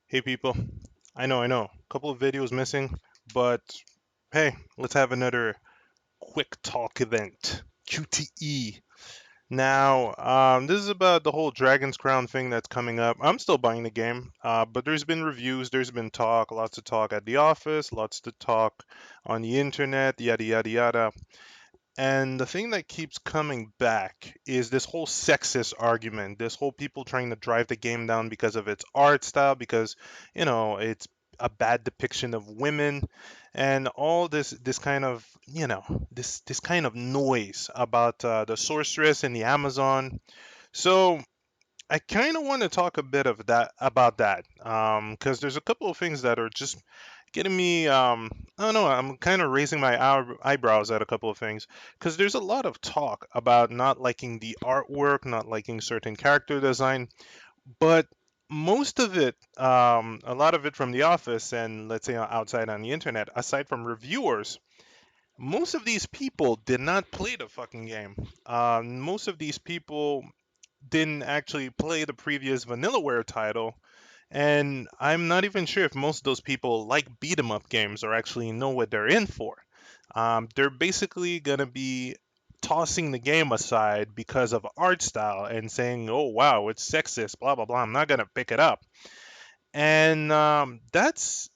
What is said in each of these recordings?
Hey people, I know, a couple of videos missing, but hey, let's have another quick talk event. QTE. Now, this is about the whole Dragon's Crown thing that's coming up. I'm still buying the game, but there's been reviews, there's been talk, lots of talk at the office, lots to talk on the internet, yada yada yada. And the thing that keeps coming back is this whole sexist argument, this whole people trying to drive the game down because of its art style, because, it's a bad depiction of women and all this kind of, this kind of noise about the sorceress in the Amazon. So I kind of want to talk a bit of that about that, because there's a couple of things that are just getting me. I don't know. I'm kind of raising my eyebrows at a couple of things because there's a lot of talk about not liking the artwork, not liking certain character design, but most of it, a lot of it from the office and let's say outside on the internet, aside from reviewers. Most of these people did not play the fucking game. Most of these people didn't actually play the previous Vanillaware title, and I'm not even sure if most of those people like beat 'em up games or actually know what they're in for. They're basically gonna be tossing the game aside because of art style and saying, "Oh wow, it's sexist," blah blah blah. I'm not gonna pick it up, and that's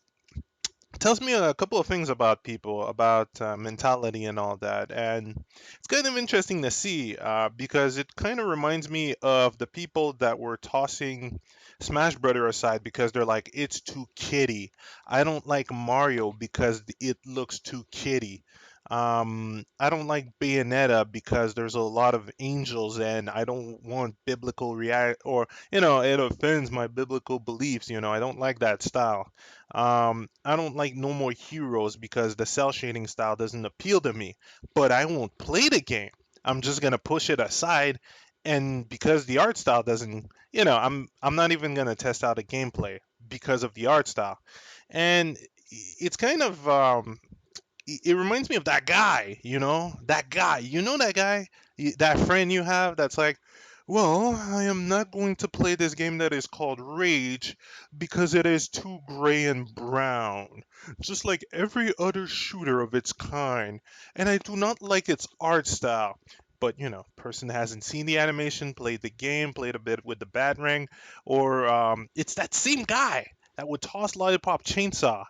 tells me a couple of things about people, about mentality and all that. And it's kind of interesting to see because it kind of reminds me of the people that were tossing Smash Brother aside because they're like, it's too kiddie. I don't like Mario because it looks too kiddie. I don't like Bayonetta because there's a lot of angels and I don't want biblical react, or it offends my biblical beliefs. I don't like that style. I don't like No More Heroes because the cell shading style doesn't appeal to me, but I won't play the game. I'm just gonna push it aside, and because the art style doesn't, I'm not even gonna test out a gameplay because of the art style, and it's kind of it reminds me of that guy, that guy, that friend you have that's like, well, I am not going to play this game that is called Rage because it is too gray and brown, just like every other shooter of its kind, and I do not like its art style. But person hasn't seen the animation, played the game, played a bit with the Batarang, or it's that same guy that would toss Lollipop Chainsaw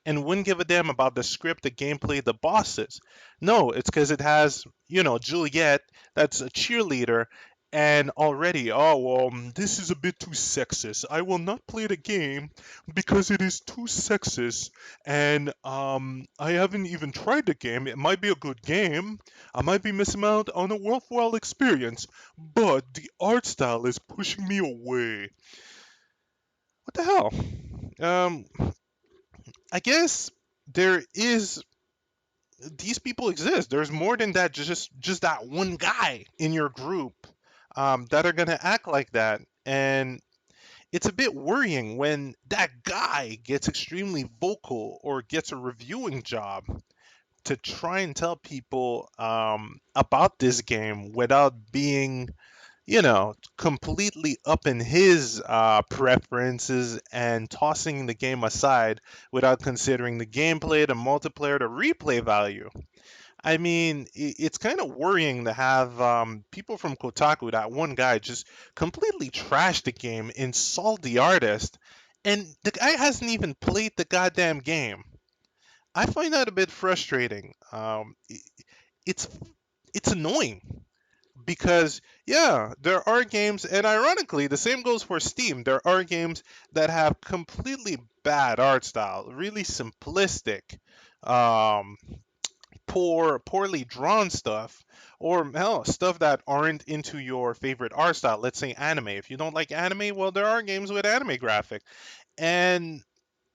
and wouldn't give a damn about the script, the gameplay, the bosses. No, it's because it has, Juliet, that's a cheerleader, and already, oh, well, this is a bit too sexist. I will not play the game because it is too sexist, and I haven't even tried the game. It might be a good game. I might be missing out on a worthwhile experience, but the art style is pushing me away. What the hell? Um, I guess there is these people exist. There's more than that. Just that one guy in your group that are gonna act like that, and it's a bit worrying when that guy gets extremely vocal or gets a reviewing job to try and tell people about this game without being completely up in his preferences and tossing the game aside without considering the gameplay, the multiplayer, the replay value. I mean, it's kind of worrying to have people from Kotaku, that one guy, just completely trash the game, insult the artist, and the guy hasn't even played the goddamn game. I find that a bit frustrating. It's it's annoying because yeah, there are games, and ironically the same goes for Steam. There are games that have completely bad art style, really simplistic, um poorly drawn stuff, or hell, stuff that aren't into your favorite art style. Let's say anime. If you don't like anime, well, there are games with anime graphic, and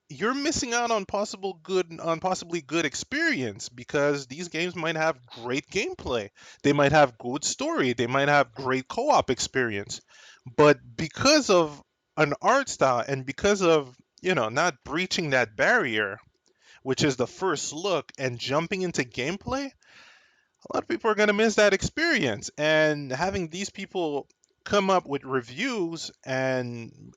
you're missing out on possibly good experience because these games might have great gameplay, they might have good story, they might have great co-op experience, but because of an art style and because of not breaching that barrier, which is the first look, and jumping into gameplay, a lot of people are going to miss that experience. And having these people come up with reviews and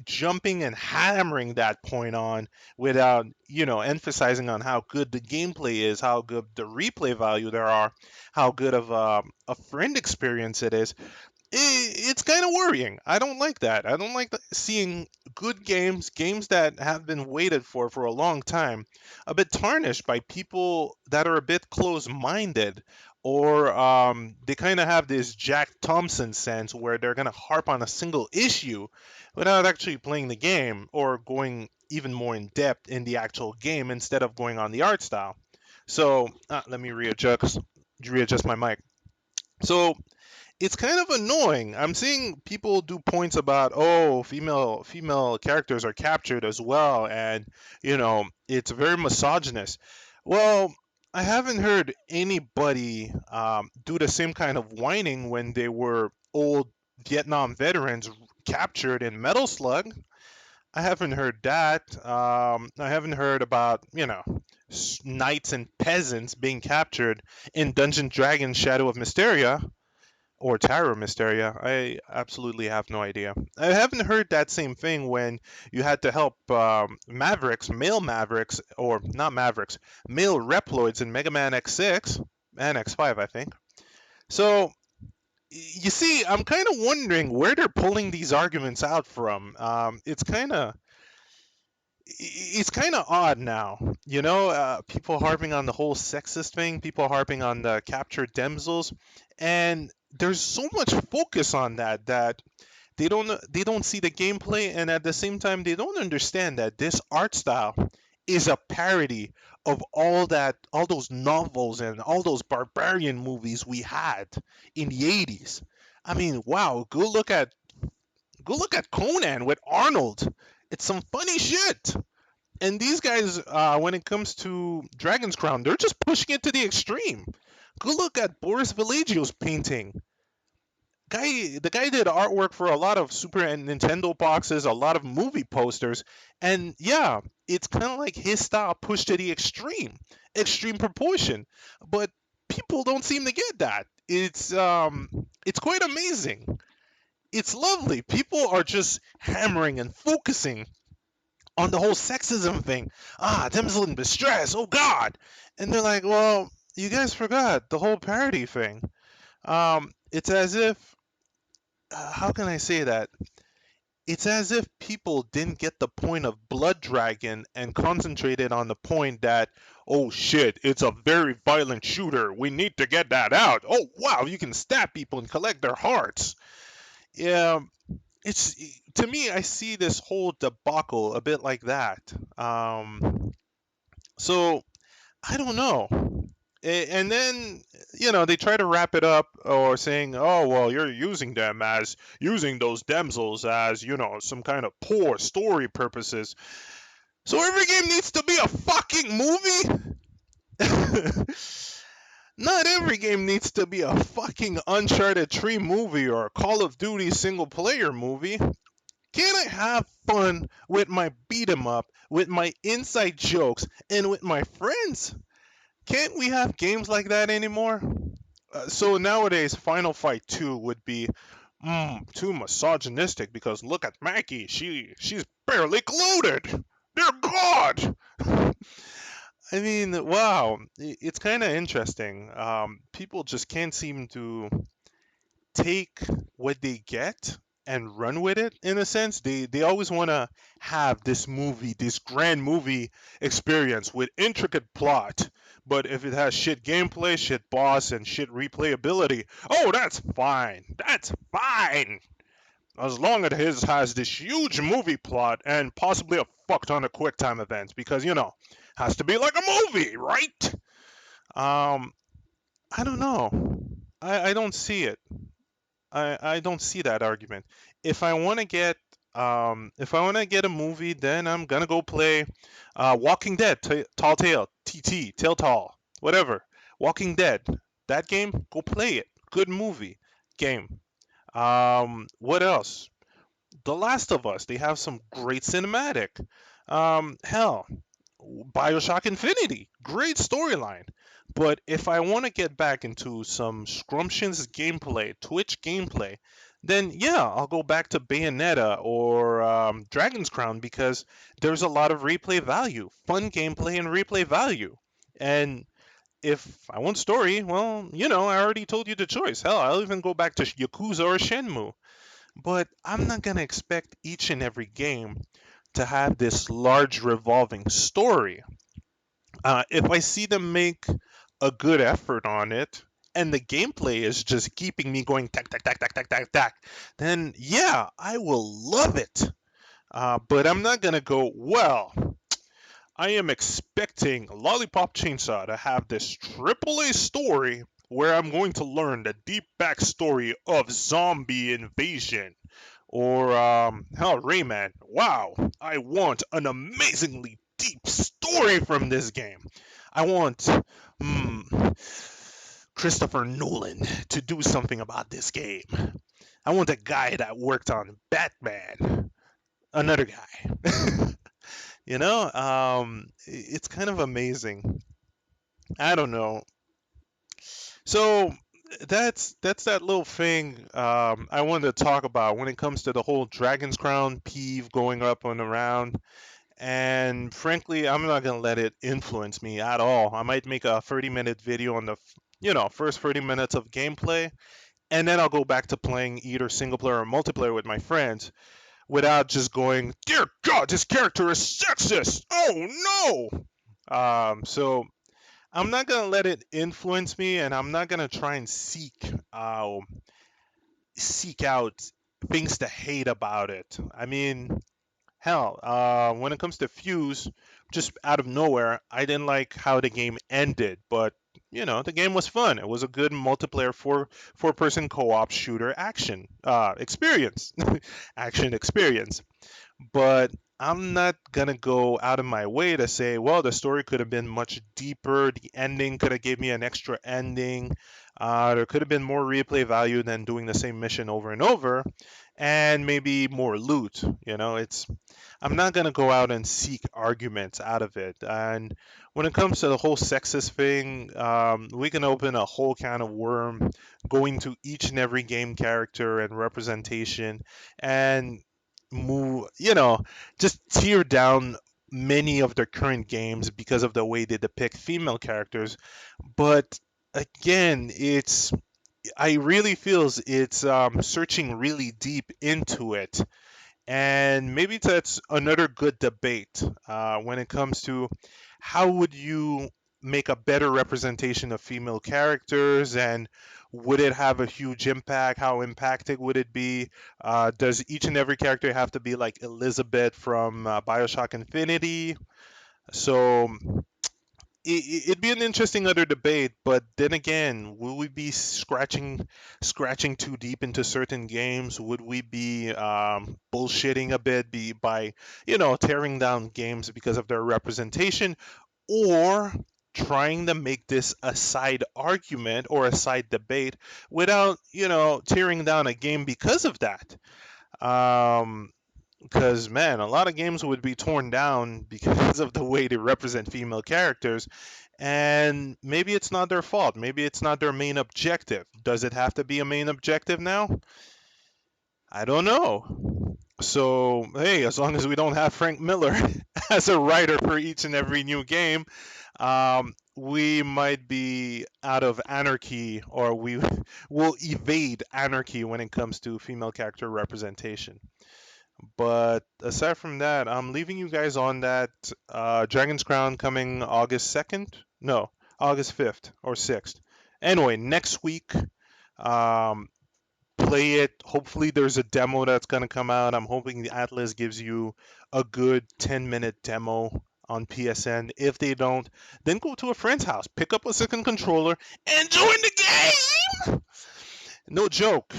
jumping and hammering that point on without, emphasizing on how good the gameplay is, how good the replay value there are, how good of a friend experience it is. It's kind of worrying. I don't like that. I don't like seeing good games that have been waited for a long time, a bit tarnished by people that are a bit close-minded, or they kind of have this Jack Thompson sense where they're gonna harp on a single issue without actually playing the game or going even more in depth in the actual game instead of going on the art style. So let me readjust my mic. So it's kind of annoying. I'm seeing people do points about, oh, female characters are captured as well, and it's very misogynist. Well, I haven't heard anybody do the same kind of whining when they were old Vietnam veterans captured in Metal Slug. I haven't heard that. I haven't heard about knights and peasants being captured in Dungeon Dragon Shadow of Mysteria or Terror Mysteria. I absolutely have no idea. I haven't heard that same thing when you had to help male Mavericks, or not Mavericks, male Reploids in Mega Man X6 and X5, I think. So, you see, I'm kind of wondering where they're pulling these arguments out from. It's kind of odd now, people harping on the whole sexist thing, people harping on the captured damsels, and there's so much focus on that they don't see the gameplay, and at the same time they don't understand that this art style is a parody of all those novels and all those barbarian movies we had in the 80s. I mean, wow, go look at Conan with Arnold. It's some funny shit. And these guys, when it comes to Dragon's Crown, they're just pushing it to the extreme. Go look at Boris Vallejo's painting. The guy did artwork for a lot of Super and Nintendo boxes, a lot of movie posters, and yeah, it's kind of like his style pushed to the extreme proportion. But people don't seem to get that. It's quite amazing. It's lovely. People are just hammering and focusing on the whole sexism thing. Damsel in distress. Oh God! And they're like, well, you guys forgot the whole parody thing. It's as if, how can I say that? It's as if people didn't get the point of Blood Dragon and concentrated on the point that, oh shit, it's a very violent shooter. We need to get that out. Oh wow, you can stab people and collect their hearts. Yeah, it's to me, I see this whole debacle a bit like that. So I don't know. And then they try to wrap it up or saying, oh well, you're using those damsels as some kind of poor story purposes. So every game needs to be a fucking movie. Not every game needs to be a fucking Uncharted 3 movie or a Call of Duty single player movie. Can I have fun with my beat 'em up, with my inside jokes, and with my friends? Can't we have games like that anymore? So nowadays, Final Fight 2 would be too misogynistic because look at Maggie, she's barely clothed. Dear God! I mean, wow, it's kind of interesting. People just can't seem to take what they get and run with it in a sense. They always want to have this grand movie experience with intricate plot, but if it has shit gameplay, shit boss, and shit replayability, oh, that's fine as long as his has this huge movie plot and possibly a fuck ton of quick time events, because has to be like a movie, right? um I don't know. I don't see it. I don't see that argument. If I want to get a movie, then I'm gonna go play Walking Dead, Tall Tale, TT, Telltale, whatever. Walking Dead, that game, go play it. Good movie, game. What else? The Last of Us, they have some great cinematic. Hell, Bioshock Infinity, great storyline. But if I want to get back into some scrumptious gameplay, Twitch gameplay, then yeah, I'll go back to Bayonetta or Dragon's Crown because there's a lot of replay value, fun gameplay, and replay value. And if I want story, well, I already told you the choice. Hell, I'll even go back to Yakuza or Shenmue. But I'm not gonna expect each and every game to have this large revolving story. If I see them make a good effort on it, and the gameplay is just keeping me going tack tack tack tack tack tack tack, then yeah, I will love it. But I'm not gonna go, well, I am expecting Lollipop Chainsaw to have this AAA story where I'm going to learn the deep backstory of zombie invasion. Or, hell, Rayman. Wow, I want an amazingly deep story from this game. I want, hmm, Christopher Nolan to do something about this game. I want a guy that worked on Batman. Another guy. It's kind of amazing. I don't know. So that's that little thing I wanted to talk about when it comes to the whole Dragon's Crown peeve going up and around. And frankly, I'm not gonna let it influence me at all. I might make a 30-minute video on the first 30 minutes of gameplay, and then I'll go back to playing either single player or multiplayer with my friends without just going, "Dear God, this character is sexist! Oh no!" So I'm not gonna let it influence me, and I'm not gonna try and uh, seek out things to hate about it. I mean, hell, when it comes to Fuse, just out of nowhere, I didn't like how the game ended, but the game was fun. It was a good multiplayer four person co-op shooter action experience, action experience. But I'm not gonna go out of my way to say, well, the story could have been much deeper. The ending could have gave me an extra ending. There could have been more replay value than doing the same mission over and over, and maybe more loot. I'm not gonna go out and seek arguments out of it. And when it comes to the whole sexist thing, we can open a whole can of worm, going to each and every game character and representation, and move, just tear down many of their current games because of the way they depict female characters. But again, I really feels it's searching really deep into it, and maybe that's another good debate when it comes to how would you make a better representation of female characters, and would it have a huge impact? How impacted would it be? Does each and every character have to be like Elizabeth from Bioshock Infinity? So it'd be an interesting other debate, but then again, will we be scratching too deep into certain games? Would we be bullshitting a bit by tearing down games because of their representation, or trying to make this a side argument or a side debate without tearing down a game because of that? um because man, a lot of games would be torn down because of the way they represent female characters, and maybe it's not their fault. Maybe it's not their main objective. Does it have to be a main objective now? I don't know. So hey, as long as we don't have Frank Miller as a writer for each and every new game, we might be out of anarchy, or we will evade anarchy when it comes to female character representation. But aside from that, I'm leaving you guys on that Dragon's Crown coming August 2nd? No, August 5th or 6th. Anyway, next week, um, play it. Hopefully, there's a demo that's going to come out. I'm hoping the Atlas gives you a good 10-minute demo on PSN. If they don't, then go to a friend's house, pick up a second controller, and join the game! No joke.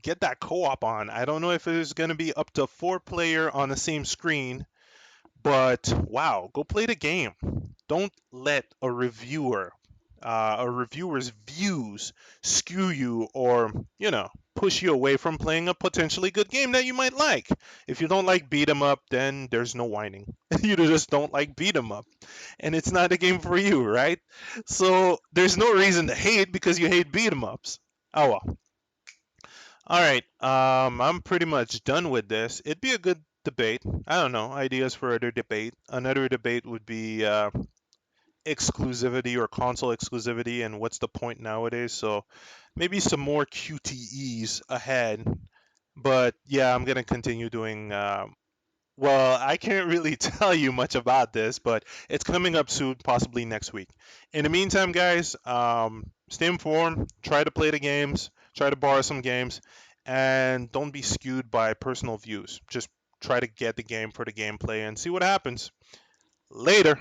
Get that co-op on. I don't know if it's gonna be up to 4 player on the same screen, but wow, go play the game. Don't let a reviewer's views skew you, or push you away from playing a potentially good game that you might like. If you don't like beat 'em up, then there's no whining. You just don't like beat 'em up, and it's not a game for you, right? So there's no reason to hate because you hate beat 'em ups. Oh well. All right. I'm pretty much done with this. It'd be a good debate. I don't know. Ideas for other debate. Another debate would be exclusivity or console exclusivity, and what's the point nowadays. So maybe some more QTEs ahead. But yeah, I'm gonna continue doing. Well, I can't really tell you much about this, but it's coming up soon, possibly next week. In the meantime, guys, stay informed. Try to play the games. Try to borrow some games, and don't be skewed by personal views. Just try to get the game for the gameplay and see what happens. Later.